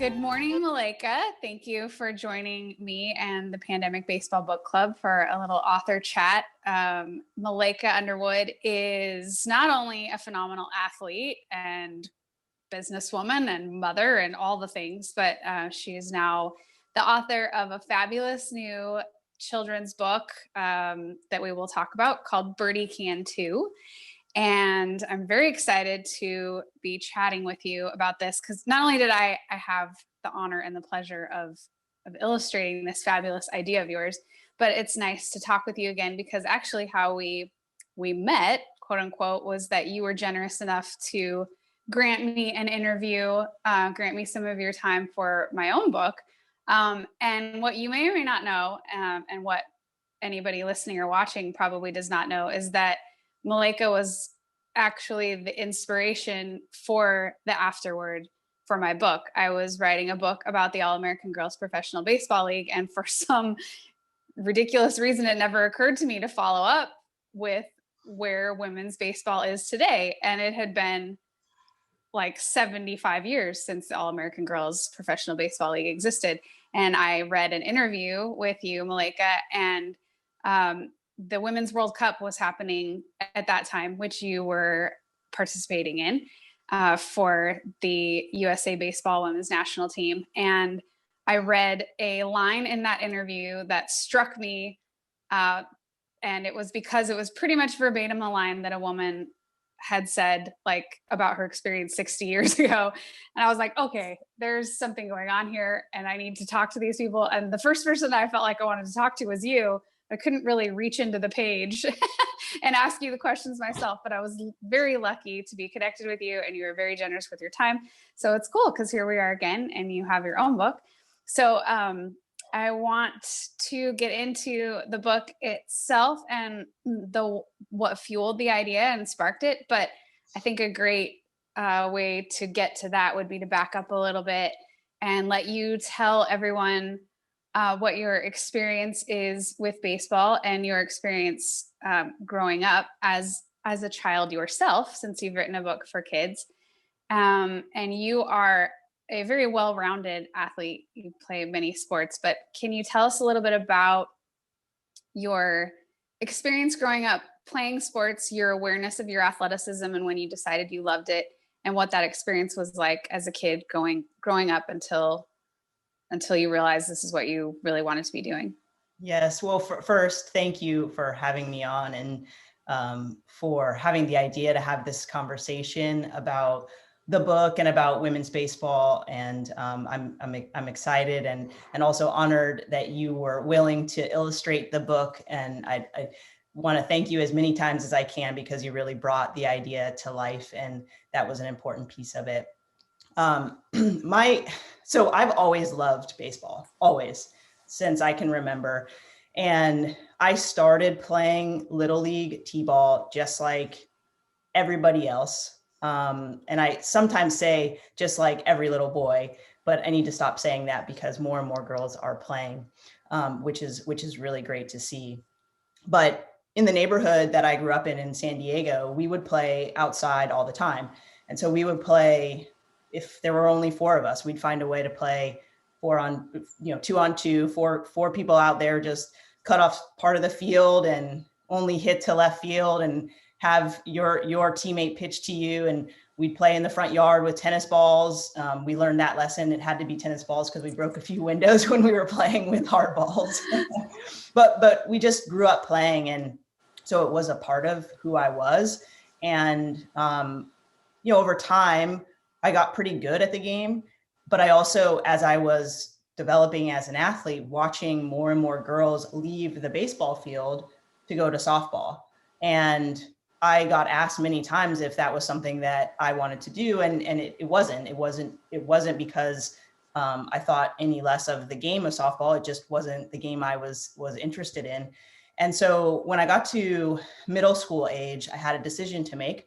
Good morning, Malaika. Thank you for joining me and the Pandemic Baseball Book Club for a little author chat. Malaika Underwood is not only a phenomenal athlete and businesswoman and mother and all the things, but she is now the author of a fabulous new children's book that we will talk about called Birdie Can too. And I'm very excited to be chatting with you about this because not only did I have the honor and the pleasure of illustrating this fabulous idea of yours, but it's nice to talk with you again because actually how we met, quote unquote, was that you were generous enough to grant me an interview, grant me some of your time for my own book. And what you may or may not know, and what anybody listening or watching probably does not know, is that Malaika was actually the inspiration for the afterword for my book. I was writing a book about the All-American Girls Professional Baseball League, and for some ridiculous reason, it never occurred to me to follow up with where women's baseball is today. And it had been like 75 years since the All-American Girls Professional Baseball League existed. And I read an interview with you, Malaika, and the Women's World Cup was happening at that time, which you were participating in for the USA Baseball Women's National Team. And I read a line in that interview that struck me. And it was because it was pretty much verbatim the line that a woman had said, like, about her experience 60 years ago. And I was like, okay, there's something going on here and I need to talk to these people. And the first person that I felt like I wanted to talk to was you. I couldn't really reach into the page and ask you the questions myself, but I was very lucky to be connected with you and you were very generous with your time. So it's cool because here we are again and you have your own book. So I want to get into the book itself and what fueled the idea and sparked it. But I think a great way to get to that would be to back up a little bit and let you tell everyone what your experience is with baseball and your experience growing up as a child yourself, since you've written a book for kids. And you are a very well-rounded athlete. You play many sports, but can you tell us a little bit about your experience growing up playing sports, your awareness of your athleticism, and when you decided you loved it, and what that experience was like as a kid growing up until you realized this is what you really wanted to be doing? Yes. Well, first, thank you for having me on and for having the idea to have this conversation about the book and about women's baseball. And I'm excited and also honored that you were willing to illustrate the book. And I want to thank you as many times as I can because you really brought the idea to life, and that was an important piece of it. So I've always loved baseball, always, since I can remember. And I started playing Little League T-ball just like everybody else. And I sometimes say just like every little boy, but I need to stop saying that because more and more girls are playing, which is really great to see. But in the neighborhood that I grew up in San Diego, we would play outside all the time. And so we would play, if there were only four of us, we'd find a way to play 2-on-2, four people out there, just cut off part of the field and only hit to left field and have your teammate pitch to you. And we'd play in the front yard with tennis balls. We learned that lesson. It had to be tennis balls because we broke a few windows when we were playing with hard balls. but we just grew up playing. And so it was a part of who I was. And, over time, I got pretty good at the game. But I also, as I was developing as an athlete, watching more and more girls leave the baseball field to go to softball. And I got asked many times if that was something that I wanted to do. And it wasn't because I thought any less of the game of softball. It just wasn't the game I was interested in. And so when I got to middle school age, I had a decision to make.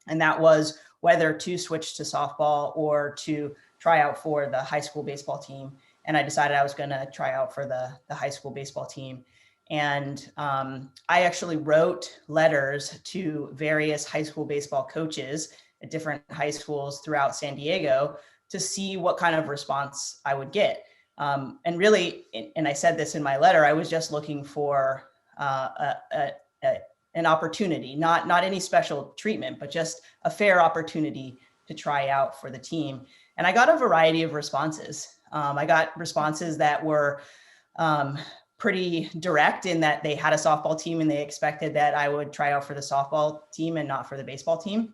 And that was whether to switch to softball or to try out for the high school baseball team. And I decided I was going to try out for the high school baseball team. And I actually wrote letters to various high school baseball coaches at different high schools throughout San Diego to see what kind of response I would get. And really, and I said this in my letter, I was just looking for an opportunity, not any special treatment, but just a fair opportunity to try out for the team. And I got a variety of responses. I got responses that were pretty direct in that they had a softball team and they expected that I would try out for the softball team and not for the baseball team.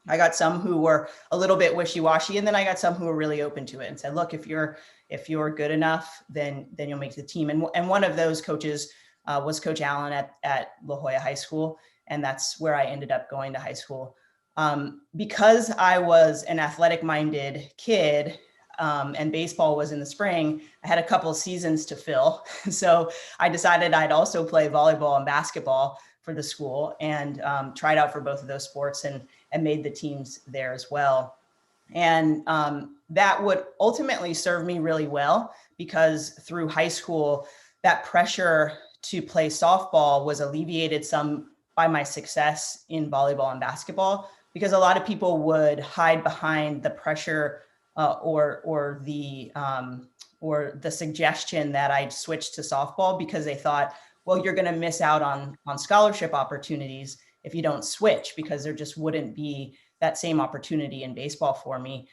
I got some who were a little bit wishy-washy, and then I got some who were really open to it and said, look, if you're good enough, then you'll make the team. And one of those coaches was Coach Allen at La Jolla High School. And that's where I ended up going to high school. Because I was an athletic-minded kid, and baseball was in the spring, I had a couple of seasons to fill. So I decided I'd also play volleyball and basketball for the school, and tried out for both of those sports and made the teams there as well. And that would ultimately serve me really well, because through high school, that pressure to play softball was alleviated some by my success in volleyball and basketball, because a lot of people would hide behind the pressure or the suggestion that I'd switch to softball because they thought, well, you're going to miss out on scholarship opportunities if you don't switch, because there just wouldn't be that same opportunity in baseball for me.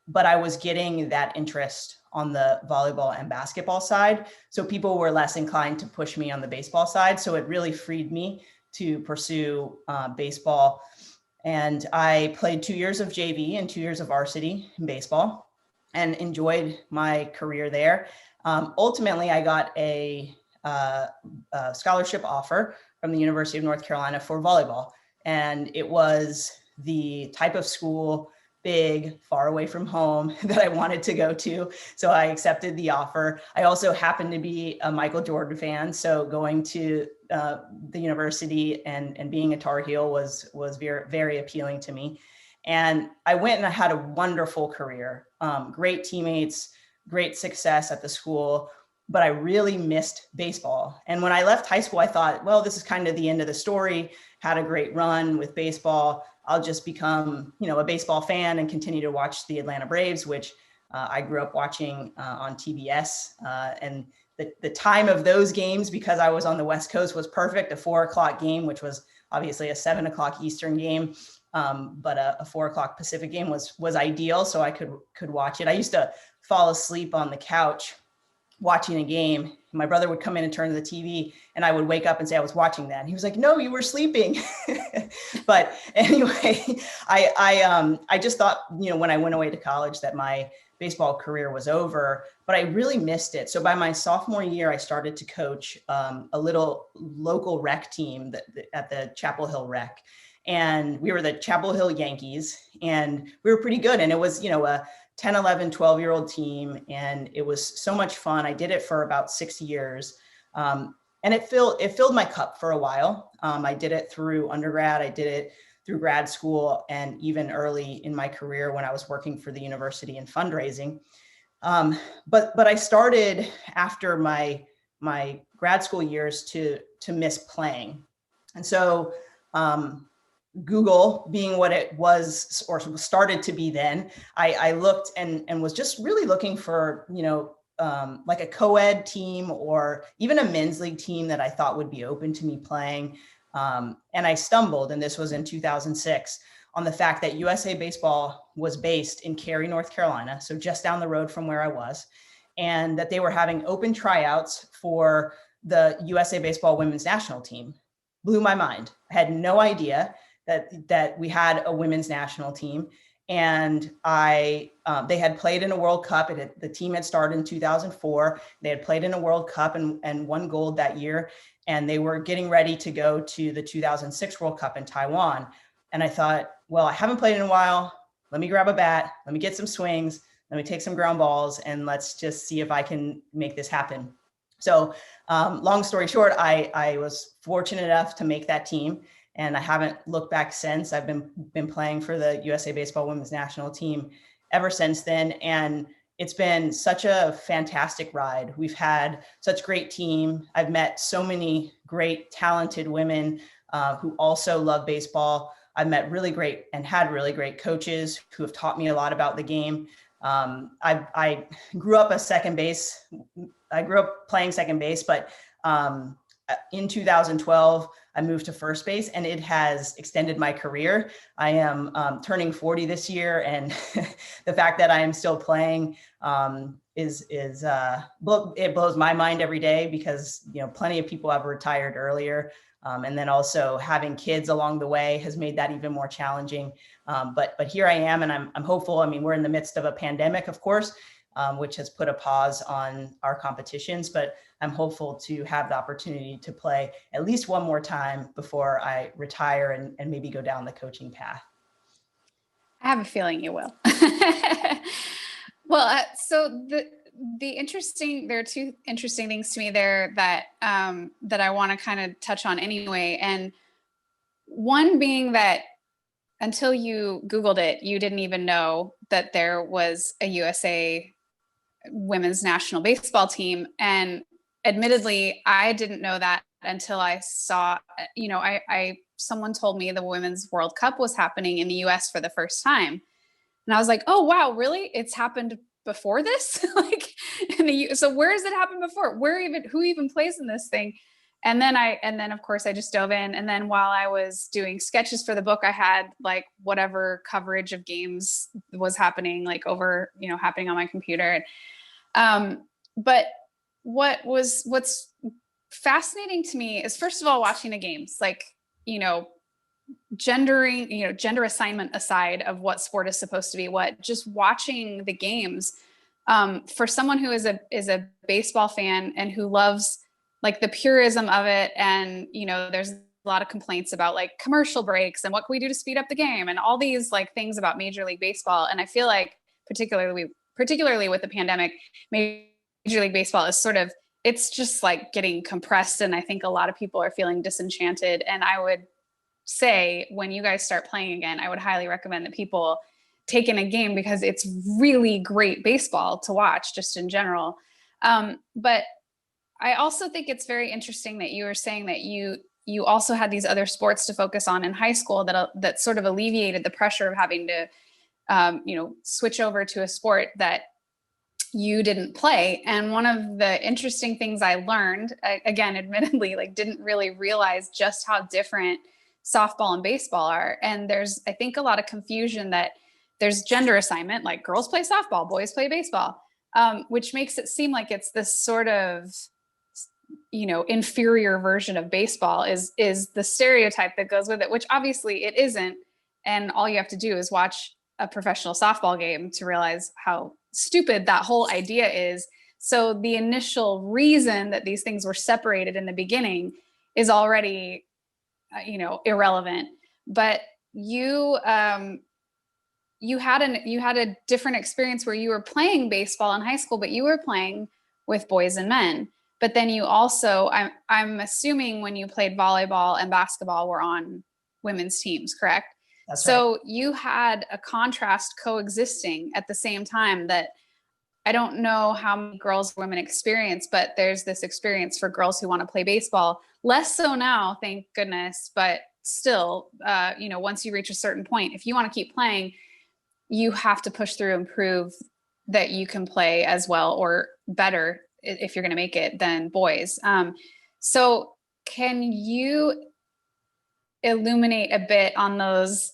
But I was getting that interest on the volleyball and basketball side. So people were less inclined to push me on the baseball side. So it really freed me to pursue baseball. And I played 2 years of JV and 2 years of varsity in baseball and enjoyed my career there. Ultimately, I got a scholarship offer from the University of North Carolina for volleyball. And it was the type of school, big, far away from home, that I wanted to go to. So I accepted the offer. I also happened to be a Michael Jordan fan. So going to the university and being a Tar Heel was very, very appealing to me. And I went and I had a wonderful career, great teammates, great success at the school, but I really missed baseball. And when I left high school, I thought, well, this is kind of the end of the story. Had a great run with baseball. I'll just become, a baseball fan and continue to watch the Atlanta Braves, which I grew up watching on TBS. And the time of those games, because I was on the West Coast, was perfect. A 4 o'clock game, which was obviously a 7 o'clock Eastern game, but a 4 o'clock Pacific game was ideal, so I could watch it. I used to fall asleep on the couch watching a game. My brother would come in and turn to the TV, and I would wake up and say I was watching that. And he was like, "No, you were sleeping." But anyway, I just thought, when I went away to college, that my baseball career was over, but I really missed it. So by my sophomore year, I started to coach a little local rec team at the Chapel Hill Rec. And we were the Chapel Hill Yankees, and we were pretty good. And it was, a 10, 11, 12-year-old team. And it was so much fun. I did it for about 6 years. And it filled my cup for a while. I did it through undergrad. I did it through grad school, and even early in my career when I was working for the university in fundraising. But I started after my grad school years to miss playing. And so Google being what it was, or started to be then, I looked and was just really looking for, like a co-ed team or even a men's league team that I thought would be open to me playing. And I stumbled, and this was in 2006, on the fact that USA Baseball was based in Cary, North Carolina, so just down the road from where I was, and that they were having open tryouts for the USA Baseball women's national team. Blew my mind. I had no idea that we had a women's national team. And they had played in a World Cup. The team had started in 2004. They had played in a World Cup and won gold that year. And they were getting ready to go to the 2006 World Cup in Taiwan. And I thought, well, I haven't played in a while. Let me grab a bat. Let me get some swings. Let me take some ground balls, and let's just see if I can make this happen. So long story short, I was fortunate enough to make that team. And I haven't looked back since. I've been playing for the USA Baseball Women's National Team ever since then. And it's been such a fantastic ride. We've had such a great team. I've met so many great, talented women who also love baseball. I've met really great and had really great coaches who have taught me a lot about the game. I grew up a second base. I grew up playing second base, but in 2012, I moved to first base, and it has extended my career. I am turning 40 this year, and the fact that I am still playing it blows my mind every day, because plenty of people have retired earlier, and then also having kids along the way has made that even more challenging. But here I am, and I'm hopeful. I mean, we're in the midst of a pandemic, of course, which has put a pause on our competitions, but I'm hopeful to have the opportunity to play at least one more time before I retire and maybe go down the coaching path. I have a feeling you will. Well, so there are two interesting things to me there that I want to kind of touch on anyway. And one being that until you Googled it, you didn't even know that there was a USA women's national baseball team. And admittedly, I didn't know that until I saw, someone told me the Women's World Cup was happening in the US for the first time. And I was like, oh, wow, really? It's happened before this? Like so where has it happened before? Who even plays in this thing? And then of course I just dove in. And then while I was doing sketches for the book, I had like whatever coverage of games was happening, like happening on my computer. But what's fascinating to me is, first of all, watching the games, like, gender assignment aside of what sport is supposed to be, just watching the games, for someone who is a baseball fan and who loves like the purism of it. And, there's a lot of complaints about like commercial breaks and what can we do to speed up the game and all these like things about Major League Baseball. And I feel like particularly with the pandemic, Major League Baseball is it's just like getting compressed. And I think a lot of people are feeling disenchanted. And I would say, when you guys start playing again, I would highly recommend that people take in a game, because it's really great baseball to watch just in general. But I also think it's very interesting that you were saying that you also had these other sports to focus on in high school that sort of alleviated the pressure of having to switch over to a sport that you didn't play. And one of the interesting things I learned, again, admittedly, like didn't really realize just how different softball and baseball are. And there's, I think, a lot of confusion that there's gender assignment, like girls play softball, boys play baseball, which makes it seem like it's this sort of, inferior version of baseball is the stereotype that goes with it, which obviously it isn't. And all you have to do is watch a professional softball game to realize how stupid that whole idea is. So the initial reason that these things were separated in the beginning is already, irrelevant. But you had a different experience where you were playing baseball in high school, but you were playing with boys and men. But then you also, I'm assuming when you played volleyball and basketball, were on women's teams, correct? That's so right. You had a contrast coexisting at the same time that I don't know how many girls or women experience, but there's this experience for girls who want to play baseball. Less so now, thank goodness, but still, once you reach a certain point, if you want to keep playing, you have to push through and prove that you can play as well or better if you're going to make it than boys. So can you illuminate a bit on those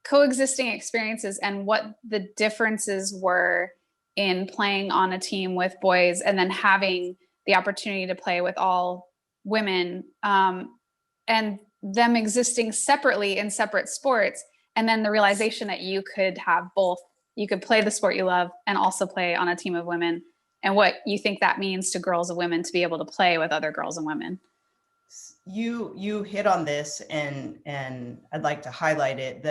coexisting experiences and what the differences were in playing on a team with boys and then having the opportunity to play with all women, and them existing separately in separate sports, and then the realization that you could have both, you could play the sport you love and also play on a team of women, and what you think that means to girls and women to be able to play with other girls and women. You hit on this, and I'd like to highlight it.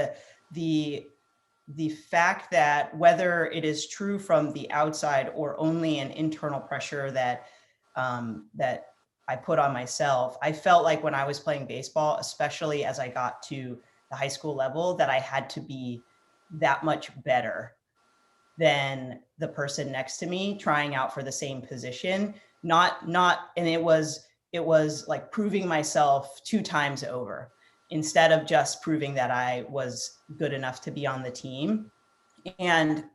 The fact that whether it is true from the outside or only an internal pressure that I put on myself, I felt like when I was playing baseball, especially as I got to the high school level, that I had to be that much better than the person next to me trying out for the same position. And it was like proving myself 2 times over, instead of just proving that I was good enough to be on the team. And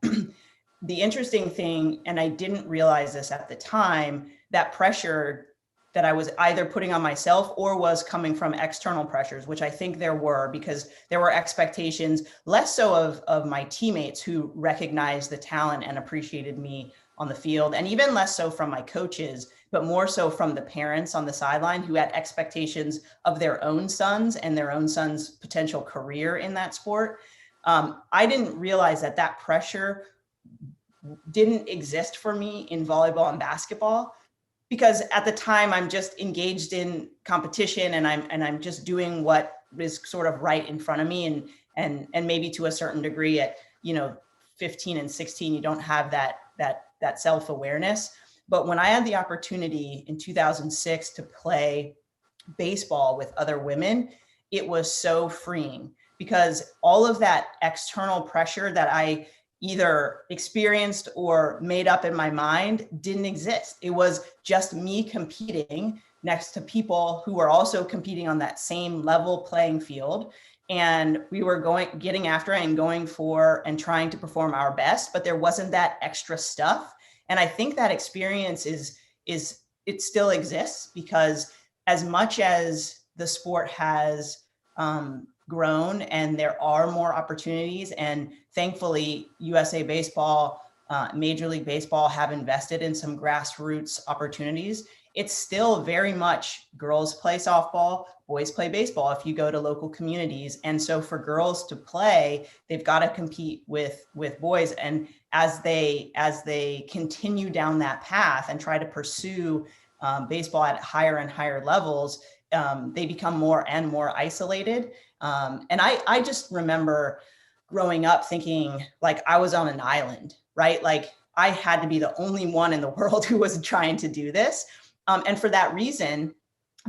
the interesting thing, and I didn't realize this at the time, that pressure that I was either putting on myself or was coming from external pressures, which I think there were, because there were expectations, less so of my teammates who recognized the talent and appreciated me on the field, and even less so from my coaches, but more so from the parents on the sideline who had expectations of their own sons and their own sons' potential career in that sport. I didn't realize that that pressure didn't exist for me in volleyball and basketball, because at the time I'm just engaged in competition and I'm just doing what is sort of right in front of me, and maybe to a certain degree at 15 and 16 you don't have that self-awareness. But when I had the opportunity in 2006 to play baseball with other women, it was so freeing, because all of that external pressure that I either experienced or made up in my mind didn't exist. It was just me competing next to people who were also competing on that same level playing field. And we were getting after it and going for and trying to perform our best, but there wasn't that extra stuff. And I think that experience it still exists, because as much as the sport has grown and there are more opportunities, and thankfully USA Baseball, Major League Baseball have invested in some grassroots opportunities, it's still very much girls play softball, boys play baseball if you go to local communities. And so for girls to play, they've got to compete with boys. And as they continue down that path and try to pursue baseball at higher and higher levels, they become more and more isolated. And I just remember growing up thinking like I was on an island, right? Like I had to be the only one in the world who was trying to do this. And for that reason,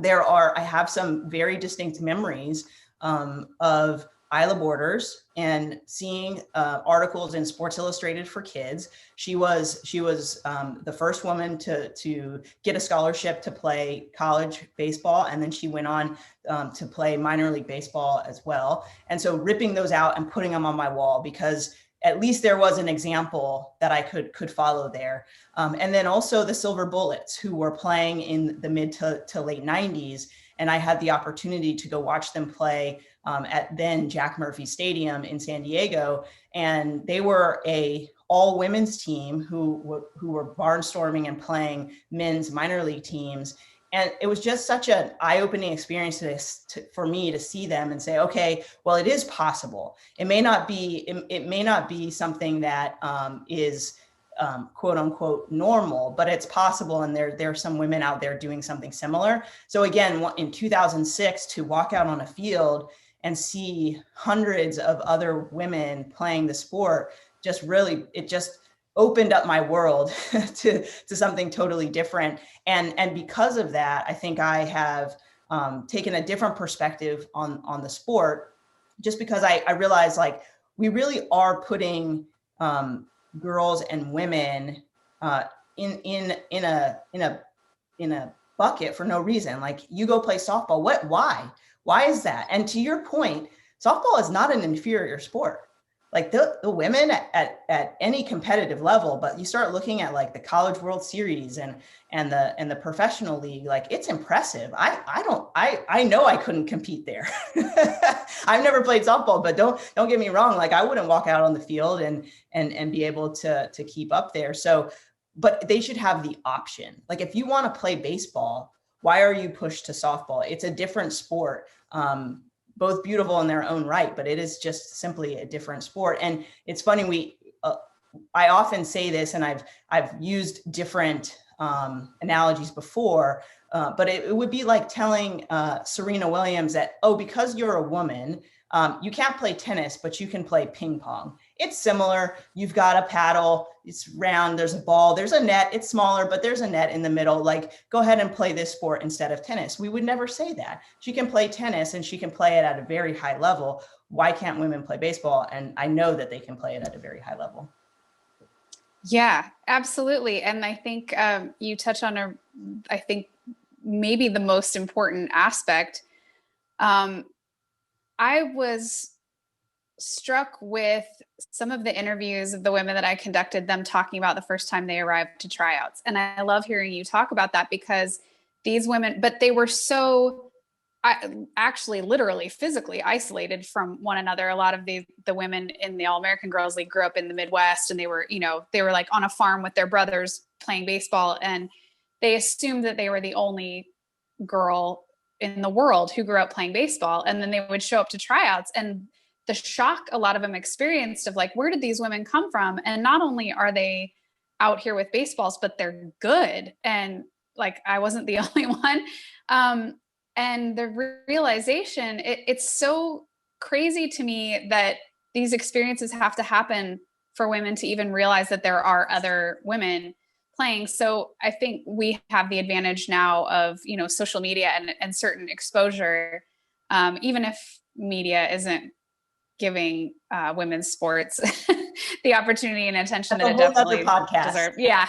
I have some very distinct memories of Isla Borders and seeing articles in Sports Illustrated for kids. She was the first woman to get a scholarship to play college baseball, and then she went on to play minor league baseball as well. And so ripping those out and putting them on my wall, because at least there was an example that I could follow there. And then also the Silver Bullets, who were playing in the mid to late 90s. And I had the opportunity to go watch them play at then Jack Murphy Stadium in San Diego. And they were a all women's team who were barnstorming and playing men's minor league teams. And it was just such an eye-opening experience for me to see them and say, okay, well, it is possible. It may not be something that is quote unquote normal, but it's possible. And there are some women out there doing something similar. So again, in 2006, to walk out on a field and see hundreds of other women playing the sport, it just opened up my world to something totally different. And because of that, I think I have taken a different perspective on the sport, just because I realized like we really are putting girls and women in a bucket for no reason. Like, you go play softball. Why is that? And to your point, softball is not an inferior sport. Like the women at any competitive level, but you start looking at like the College World Series and the professional league, like it's impressive. I know I couldn't compete there. I've never played softball, but don't get me wrong. Like I wouldn't walk out on the field and be able to keep up there. So, but they should have the option. Like if you want to play baseball, why are you pushed to softball? It's a different sport. Both beautiful in their own right, but it is just simply a different sport. And it's funny, I often say this, and I've used different analogies before, but it would be like telling Serena Williams that, oh, because you're a woman, you can't play tennis, but you can play ping pong. It's similar. You've got a paddle, it's round, there's a ball, there's a net, it's smaller, but there's a net in the middle. Like, go ahead and play this sport instead of tennis. We would never say that. She can play tennis and she can play it at a very high level. Why can't women play baseball? And I know that they can play it at a very high level. Yeah, absolutely. And I think you touch on I think maybe the most important aspect. I was struck with some of the interviews of the women that I conducted, them talking about the first time they arrived to tryouts. And I love hearing you talk about that, because these women, but they were so actually literally physically isolated from one another. A lot of the women in the All-American Girls League grew up in the Midwest, and they were, they were like on a farm with their brothers playing baseball, and they assumed that they were the only girl in the world who grew up playing baseball. And then they would show up to tryouts, and the shock a lot of them experienced of like, where did these women come from? And not only are they out here with baseballs, but they're good. And like, I wasn't the only one. And the realization, it's so crazy to me that these experiences have to happen for women to even realize that there are other women playing. So I think we have the advantage now of, social media and certain exposure, even if media isn't giving women's sports the opportunity and attention that it definitely deserves. Yeah,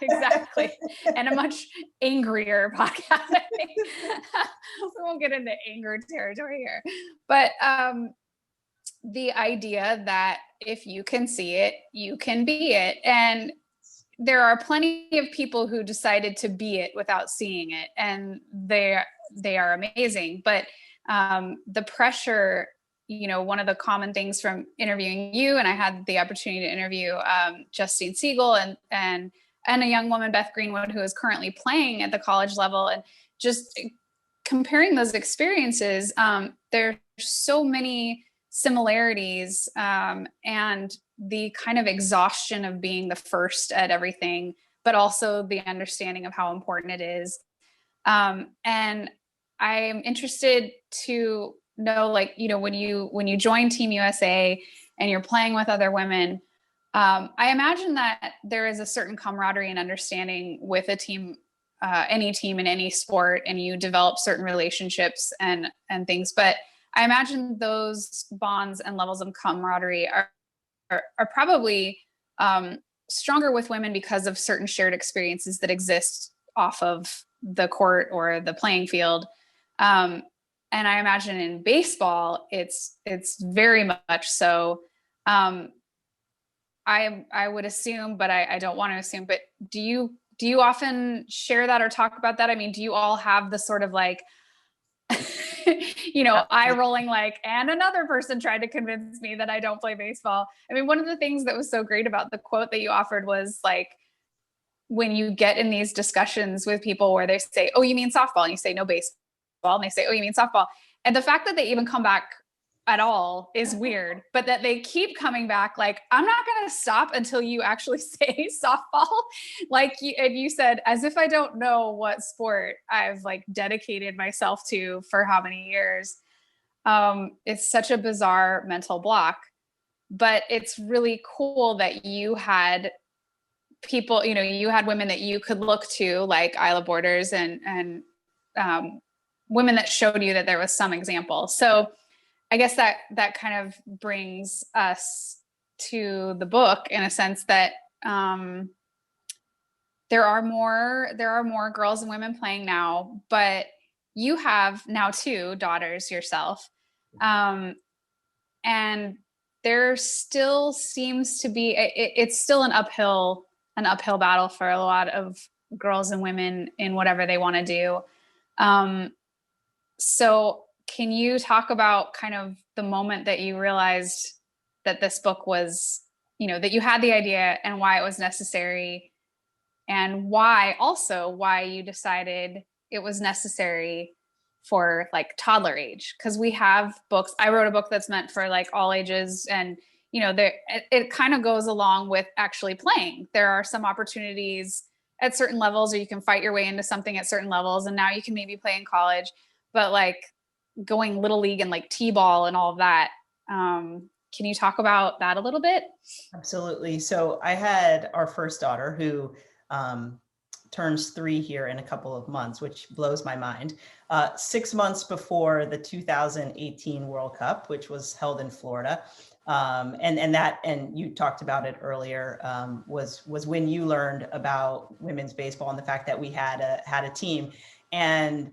exactly. And a much angrier podcast. I think. We won't get into anger territory here. But the idea that if you can see it, you can be it. And there are plenty of people who decided to be it without seeing it. And they are amazing. But the pressure, one of the common things from interviewing you, and I had the opportunity to interview Justine Siegel and a young woman, Beth Greenwood, who is currently playing at the college level, and just comparing those experiences, there's so many similarities, and the kind of exhaustion of being the first at everything, but also the understanding of how important it is. And I'm interested to know, like, when you join Team USA and you're playing with other women, I imagine that there is a certain camaraderie and understanding with a team, any team in any sport, and you develop certain relationships and things. But I imagine those bonds and levels of camaraderie are probably stronger with women because of certain shared experiences that exist off of the court or the playing field. And I imagine in baseball, it's very much so. I would assume, but I don't want to assume, but do you often share that or talk about that? I mean, do you all have the sort of like, eye rolling, like, and another person tried to convince me that I don't play baseball? I mean, one of the things that was so great about the quote that you offered was like, when you get in these discussions with people where they say, oh, you mean softball? And you say, no, baseball. And they say, oh, you mean softball? And the fact that they even come back at all is weird, but that they keep coming back, like, I'm not going to stop until you actually say softball. Like you said, as if I don't know what sport I've like dedicated myself to for how many years. It's such a bizarre mental block, but it's really cool that you had people, you had women that you could look to, like Isla Borders and women that showed you that there was some example. So I guess that kind of brings us to the book in a sense that there are more girls and women playing now, but you have now 2 daughters yourself. And there still seems to be, it's still an uphill battle for a lot of girls and women in whatever they want to do. So can you talk about kind of the moment that you realized that this book was, that you had the idea and why it was necessary, and why you decided it was necessary for like toddler age? Because we have books. I wrote a book that's meant for like all ages, and it kind of goes along with actually playing. There are some opportunities at certain levels, or you can fight your way into something at certain levels, and now you can maybe play in college. But like going little league and like t-ball and all of that, can you talk about that a little bit? Absolutely. So I had our first daughter who turns 3 here in a couple of months, which blows my mind. 6 months before the 2018 World Cup, which was held in Florida. And you talked about it earlier, was when you learned about women's baseball and the fact that we had a team. And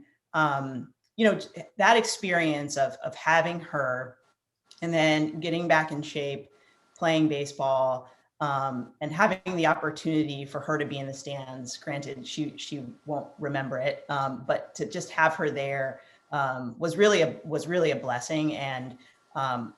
that experience of having her and then getting back in shape, playing baseball, and having the opportunity for her to be in the stands. Granted, she won't remember it, but to just have her there was really a blessing. And I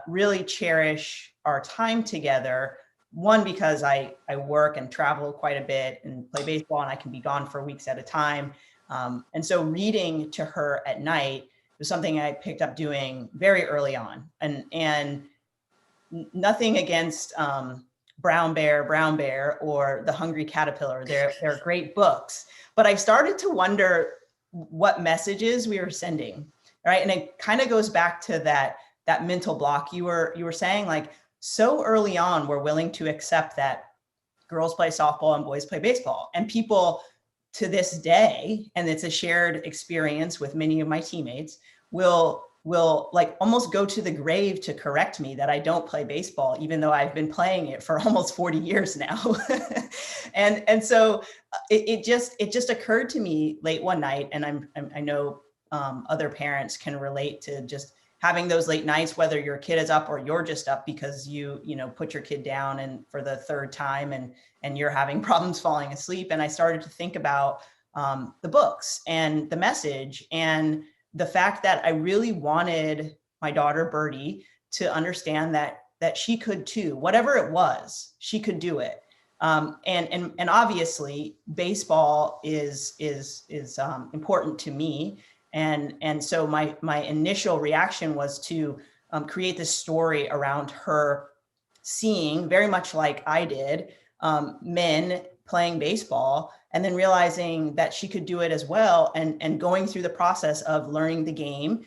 really cherish our time together. One, because I work and travel quite a bit and play baseball, and I can be gone for weeks at a time. And so reading to her at night was something I picked up doing very early on. And nothing against Brown Bear or The Hungry Caterpillar. They're great books. But I started to wonder what messages we were sending, right? And it kind of goes back to that mental block you were saying, like, so early on, we're willing to accept that girls play softball and boys play baseball. And people to this day, and it's a shared experience with many of my teammates, will like almost go to the grave to correct me that I don't play baseball, even though I've been playing it for almost 40 years now. and so it just occurred to me late one night, and I know other parents can relate to just having those late nights, whether your kid is up or you're just up because you put your kid down and for the third time and you're having problems falling asleep. And I started to think about the books and the message and the fact that I really wanted my daughter Birdie to understand that she could too, whatever it was, she could do it. And obviously baseball is important to me. And so my initial reaction was to create this story around her seeing, very much like I did, men playing baseball, and then realizing that she could do it as well, and going through the process of learning the game,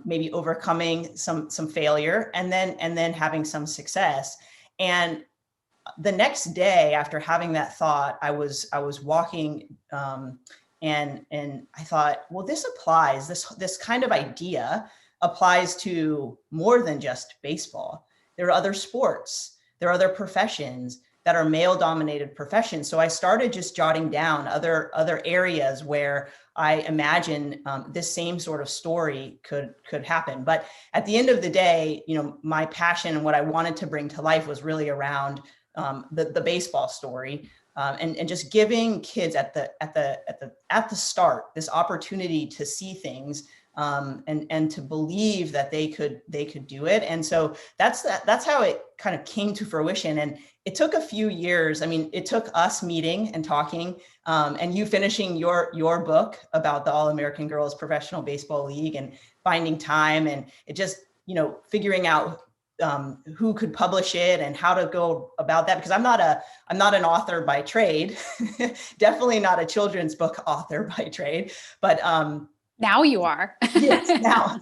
maybe overcoming some failure, and then having some success. And the next day after having that thought, I was walking, and I thought, well, this applies, this kind of idea applies to more than just baseball. There are other sports, there are other professions that are male dominated professions. So I started just jotting down other areas where I imagine this same sort of story could happen. But at the end of the day, my passion and what I wanted to bring to life was really around the baseball story. And just giving kids at the start this opportunity to see things, and to believe that they could do it. And so that's how it kind of came to fruition. And it took a few years. I mean, it took us meeting and talking, and you finishing your book about the All-American Girls Professional Baseball League and finding time, and it just figuring out who could publish it and how to go about that, because I'm not an author by trade. Definitely not a children's book author by trade, but now you are. Yes, now.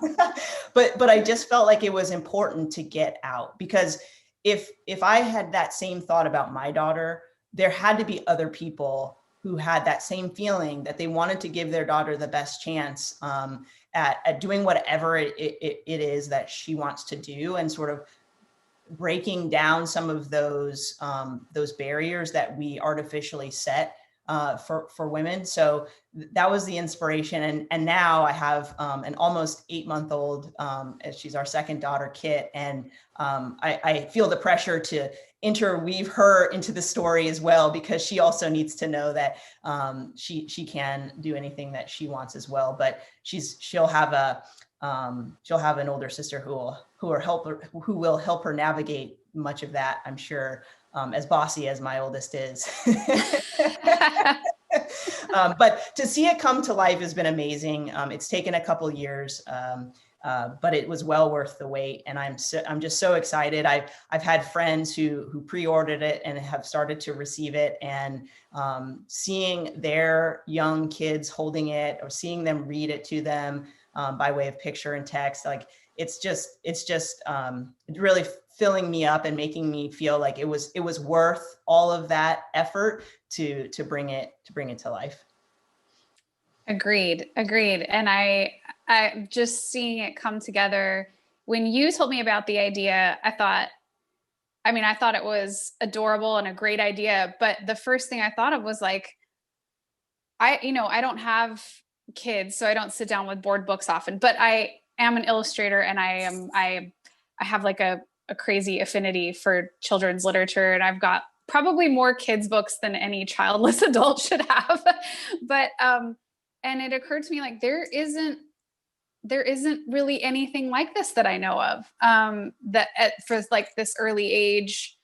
but I just felt like it was important to get out, because if I had that same thought about my daughter, there had to be other people who had that same feeling, that they wanted to give their daughter the best chance at doing whatever it is that she wants to do, and sort of breaking down some of those barriers that we artificially set for women. So that was the inspiration. And now I have an almost 8-month-old, she's our second daughter, Kit. And I feel the pressure to interweave her into the story as well, because she also needs to know that she can do anything that she wants as well. But she'll have an older sister who will help her navigate much of that, I'm sure, as bossy as my oldest is. But to see it come to life has been amazing. It's taken a couple years, but it was well worth the wait. And I'm just so excited. I've had friends who pre-ordered it and have started to receive it, and seeing their young kids holding it, or seeing them read it to them by way of picture and text, like it's just really filling me up and making me feel like it was worth all of that effort to bring it to life. Agreed. And I just seeing it come together. When you told me about the idea, I thought it was adorable and a great idea. But the first thing I thought of was like, I don't have kids, so I don't sit down with board books often, but I am an illustrator, and I have like a crazy affinity for children's literature, and I've got probably more kids books than any childless adult should have. But and it occurred to me, like, there isn't really anything like this that I know of, that for like this early age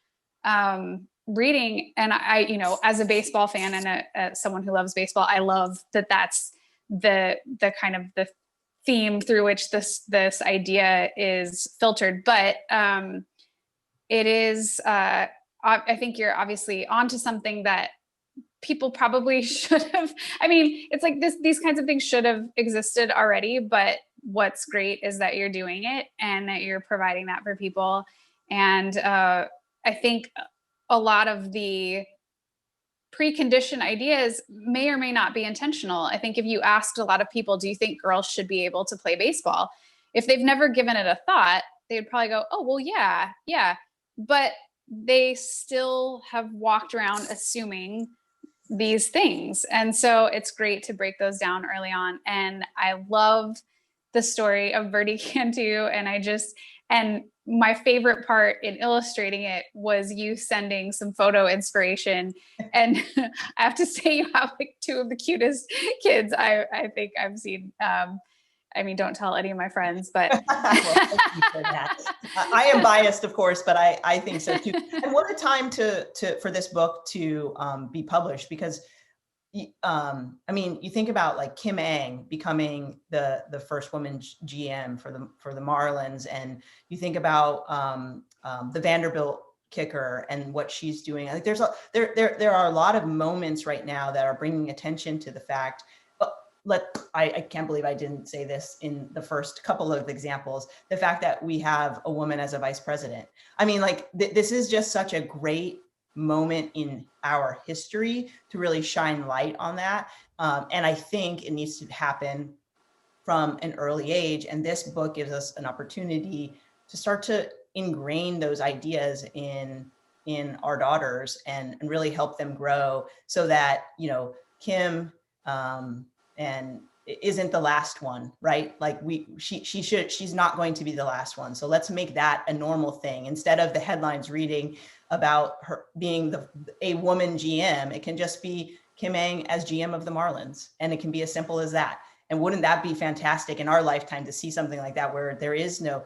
reading. And I, you know, as a baseball fan and someone who loves baseball, I love that that's the kind of the theme through which this idea is filtered. But it is, I think you're obviously onto something that people probably should have. I mean, it's like these kinds of things should have existed already, but what's great is that you're doing it and that you're providing that for people. And I think a lot of the preconditioned ideas may or may not be intentional. I think if you asked a lot of people, do you think girls should be able to play baseball? If they've never given it a thought, they'd probably go, oh, well, yeah. But they still have walked around assuming these things. And so it's great to break those down early on. And I love the story of Birdie Can too. And my favorite part in illustrating it was you sending some photo inspiration. And I have to say, you have like two of the cutest kids I think I've seen. I mean, don't tell any of my friends, but well, thank you for that. I am biased, of course, but I think so too. And what a time for this book to be published, because I mean, you think about like Kim Ng becoming the first woman GM for the Marlins, and you think about the Vanderbilt kicker and what she's doing. I think there are a lot of moments right now that are bringing attention to the fact. I can't believe I didn't say this in the first couple of examples, the fact that we have a woman as a vice president. I mean, like, this is just such a great moment in our history to really shine light on that. And I think it needs to happen from an early age. And this book gives us an opportunity to start to ingrain those ideas in our daughters and really help them grow, so that, you know, Kim, and isn't the last one, right? Like she's not going to be the last one. So let's make that a normal thing. Instead of the headlines reading about her being a woman GM, it can just be Kim Ng as GM of the Marlins. And it can be as simple as that. And wouldn't that be fantastic in our lifetime to see something like that, where there is no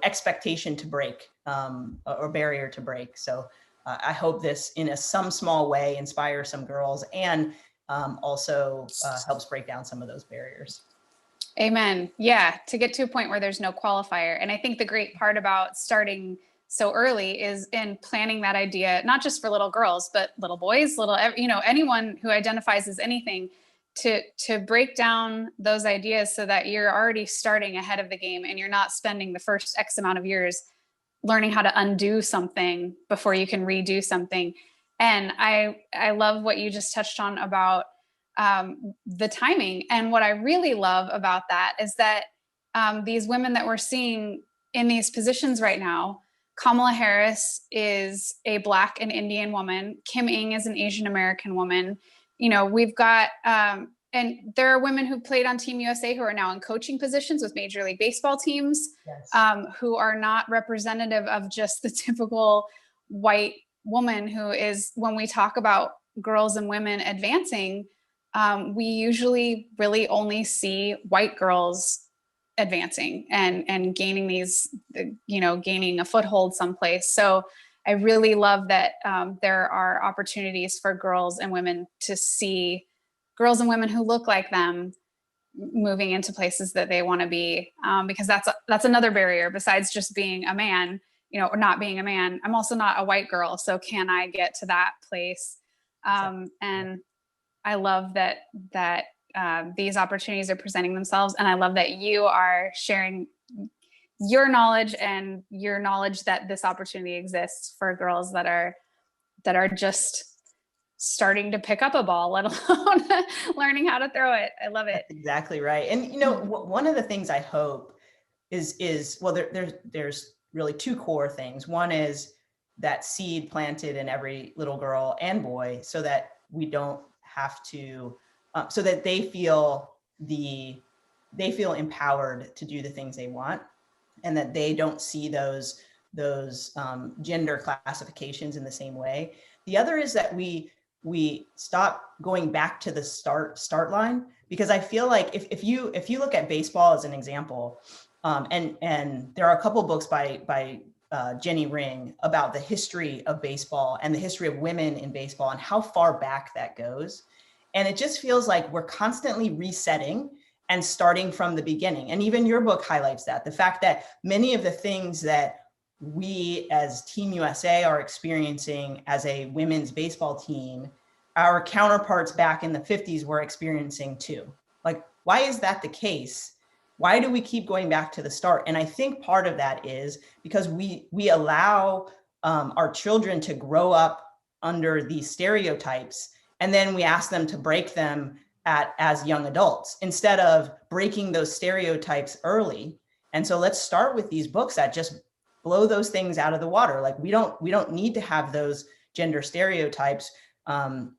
expectation to break, or barrier to break. So I hope this, in some small way, inspires some girls and also helps break down some of those barriers. Amen. Yeah, to get to a point where there's no qualifier. And I think the great part about starting so early is in planting that idea, not just for little girls, but little boys, anyone who identifies as anything, to break down those ideas so that you're already starting ahead of the game and you're not spending the first X amount of years learning how to undo something before you can redo something. And I love what you just touched on about the timing. And what I really love about that is that these women that we're seeing in these positions right now, Kamala Harris is a Black and Indian woman. Kim Ng is an Asian American woman. You know, we've got, and there are women who played on Team USA who are now in coaching positions with Major League Baseball teams, yes. Who are not representative of just the typical white woman who is, when we talk about girls and women advancing, we usually really only see white girls advancing and gaining these, gaining a foothold someplace. So I really love that there are opportunities for girls and women to see girls and women who look like them moving into places that they want to be, because that's another barrier besides just being a man, or not being a man. I'm also not a white girl, so can I get to that place? And I love that these opportunities are presenting themselves, and I love that you are sharing your knowledge and your knowledge that this opportunity exists for girls that are just starting to pick up a ball, let alone learning how to throw it. I love it. That's exactly right. And one of the things I hope is well, there's really two core things. One is that seed planted in every little girl and boy, so that we don't have to, so that they feel the they feel empowered to do the things they want, and that they don't see those gender classifications in the same way. The other is that we stop going back to the start line, because I feel like if you look at baseball as an example, and there are a couple books by Jenny Ring about the history of baseball and the history of women in baseball and how far back that goes. And it just feels like we're constantly resetting and starting from the beginning. And even your book highlights that, the fact that many of the things that we as Team USA are experiencing as a women's baseball team, our counterparts back in the 50s were experiencing too. Like, why is that the case? Why do we keep going back to the start? And I think part of that is because we allow our children to grow up under these stereotypes, and then we ask them to break them as young adults instead of breaking those stereotypes early. And so let's start with these books that just blow those things out of the water. Like, we don't need to have those gender stereotypes.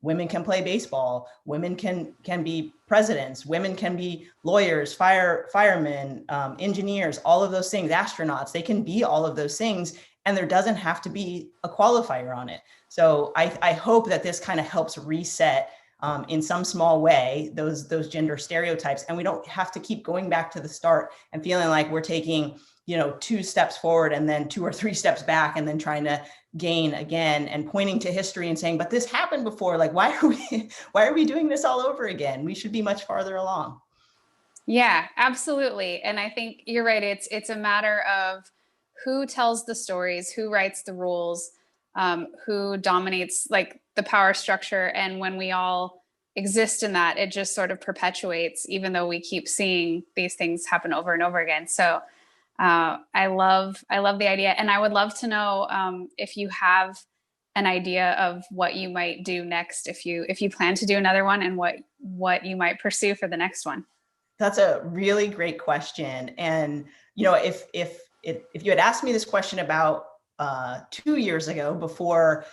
Women can play baseball. Women can be presidents. Women can be lawyers, firemen, engineers, all of those things, astronauts. They can be all of those things, and there doesn't have to be a qualifier on it. So I hope that this kind of helps reset in some small way those gender stereotypes, and we don't have to keep going back to the start and feeling like we're taking 2 steps forward and then 2 or 3 steps back and then trying to gain again, and pointing to history and saying, but this happened before. Like, why are we doing this all over again? We should be much farther along. Yeah, absolutely. And I think you're right. It's a matter of who tells the stories, who writes the rules, who dominates like the power structure. And when we all exist in that, it just sort of perpetuates, even though we keep seeing these things happen over and over again. So I love the idea, and I would love to know if you have an idea of what you might do next, if you plan to do another one, and what you might pursue for the next one. That's a really great question. And if you had asked me this question about 2 years ago, before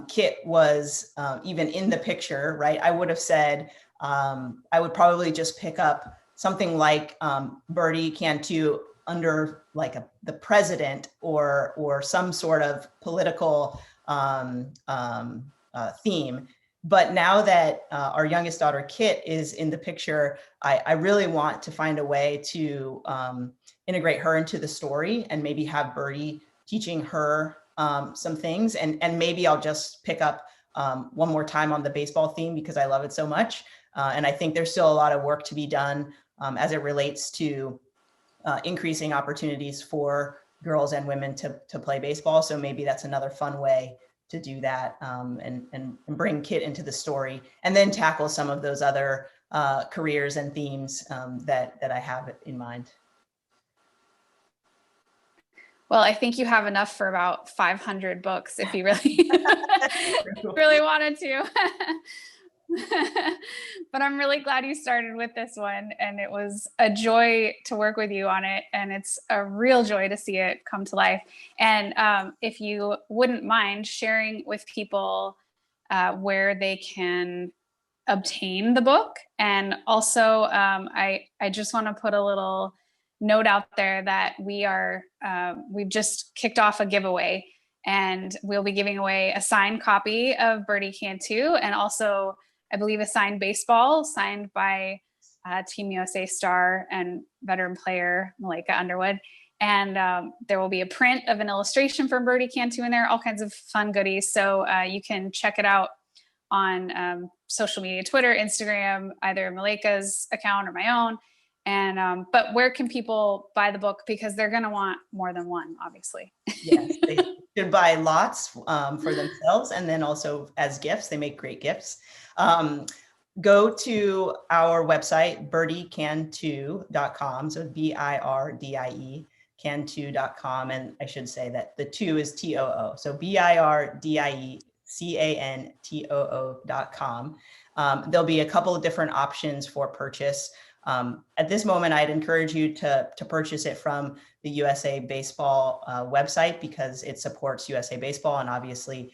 Kit was even in the picture, right, I would have said I would probably just pick up something like Birdie Can too, under like the president or some sort of political theme. But now that our youngest daughter, Kit, is in the picture, I really want to find a way to integrate her into the story, and maybe have Birdie teaching her some things. And maybe I'll just pick up one more time on the baseball theme, because I love it so much. And I think there's still a lot of work to be done as it relates to increasing opportunities for girls and women to play baseball. So maybe that's another fun way to do that, and bring Kit into the story, and then tackle some of those other careers and themes that I have in mind. Well, I think you have enough for about 500 books if you really really wanted to. But I'm really glad you started with this one, and it was a joy to work with you on it, and it's a real joy to see it come to life. And if you wouldn't mind sharing with people where they can obtain the book. And also I just want to put a little note out there that we've just kicked off a giveaway, and we'll be giving away a signed copy of Birdie Can too, and also I believe a signed baseball signed by Team USA star and veteran player Malaika Underwood. And there will be a print of an illustration from Birdie Can too in there, all kinds of fun goodies. So you can check it out on social media, Twitter, Instagram, either Malaika's account or my own. And but where can people buy the book? Because they're going to want more than one, obviously. Yes, they should buy lots for themselves, and then also as gifts. They make great gifts. Go to our website, birdiecan2.com. So BIRDIE can2.com. And I should say that the 2 is TOO. So BIRDIECANTOO.com. There'll be a couple of different options for purchase. At this moment, I'd encourage you to purchase it from the USA Baseball website, because it supports USA Baseball, and obviously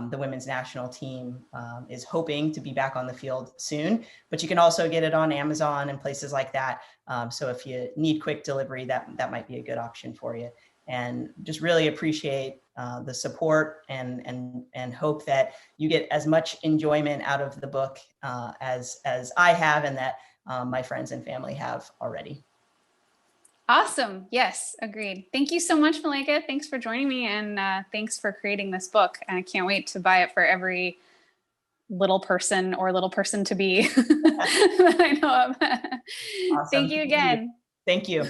the women's national team is hoping to be back on the field soon, but you can also get it on Amazon and places like that. So if you need quick delivery, that might be a good option for you. And just really appreciate the support and hope that you get as much enjoyment out of the book as I have, and that my friends and family have already. Awesome. Yes, agreed. Thank you so much, Malaika. Thanks for joining me, and thanks for creating this book. And I can't wait to buy it for every little person or little person to be that I know of. Awesome. Thank you again. Thank you.